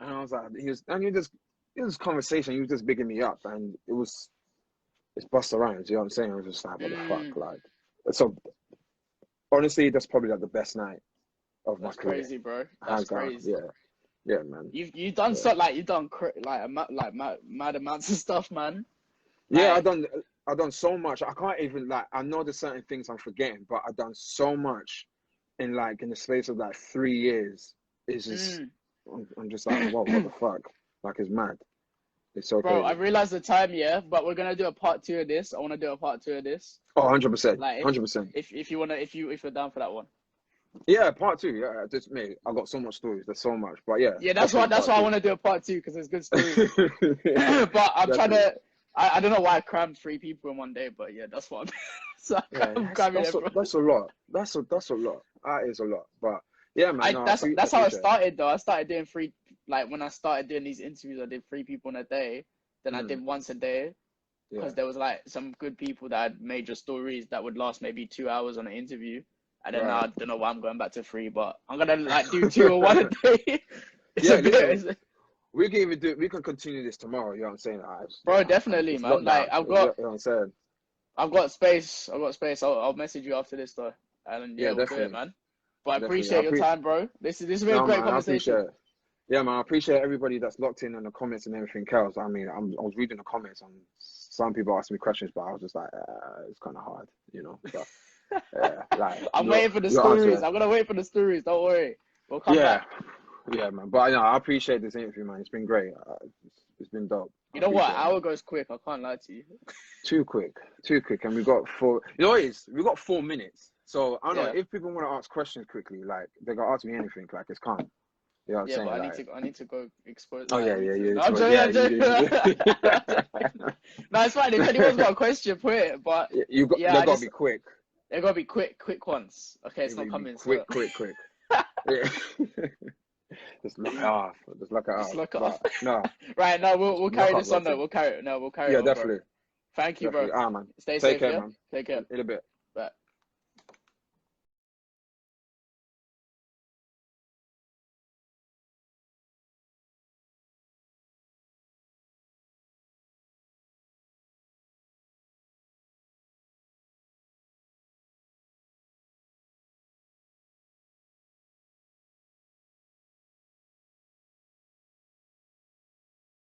I was like, this conversation, he was just bigging me up, and it's Busta Rhymes. You know what I'm saying? I was just like, what the fuck? Like, so honestly, that's probably like the best night of my career. That's crazy, bro. That's crazy. Yeah, man. You've done mad amounts of stuff, man. Yeah, I've done so much. I can't even, like, I know there's certain things I'm forgetting, but I've done so much in the space of like 3 years. It's just I'm just like, what the fuck? Like, it's mad. It's so Bro, crazy. I realized the time, but we're gonna do a part 2 of this. I want to do a part 2 of this. Oh, 100%. Like, 100%. If you're down for that one. Yeah, part 2. Yeah, just me. I've got so much stories. There's so much, but yeah. Yeah, that's why I want to do a part 2, because it's good stories. But I'm trying to. I don't know why I crammed 3 people in one day, but yeah, that's what I'm. So I'm cramming that's a lot. That's a lot. That is a lot. But Yeah, man. No, I That's how I appreciate it. started though. I started doing three, like when I started doing these interviews, I did 3 people in a day. Then I did once a day Yeah. because there was like some good people that had major stories that would last maybe 2 hours on an interview. And then now I don't know why I'm going back to 3, but I'm gonna like do 2 or 1 a day. It's Yeah, a bit, listen, we can even do. We can continue this tomorrow. You know what I'm saying? bro. Definitely, It's man. lockdown. Like You know what I'm saying? I've got space. I've got space. I'll message you after this though, and yeah, Yeah, we'll do it, definitely, man. But I definitely. appreciate your time, bro. This has been a No, great man, I appreciate conversation. it. Yeah, man, I appreciate everybody that's locked in the comments and everything else. I mean, I was reading the comments and some people asked me questions, but I was just like, it's kind of hard, you know. But like I'm waiting for the your stories. answer. I'm gonna wait for the stories. Don't worry. We'll come back. Yeah, man. But no, I appreciate this interview, man. It's been great. It's been dope. I You know what? appreciate it, man. Hour goes quick. I can't lie to you. Too quick, and we got 4. You know what it is? We got 4 minutes. So I don't know if people want to ask questions quickly, like they can ask me anything. Like it's calm. You know what I'm Yeah, saying? but Like, I need to go expose. oh Like, yeah, I need yeah, to. yeah. No, I'm So, joking. yeah, I'm joking. No, it's fine. If anyone's got a question, put it. But they gotta be quick. They gotta be quick ones. Okay, it's not Be coming. quick, So quick. Yeah. Just lock it off. Just lock it just off. lock it off. But, no, Right now, we'll lock carry up, this on though. Lottie. We'll carry it Yeah, on, bro. definitely, Thank you, bro. definitely. Man. Stay Take safe, care, yeah. man. Take care. In a bit. Bye.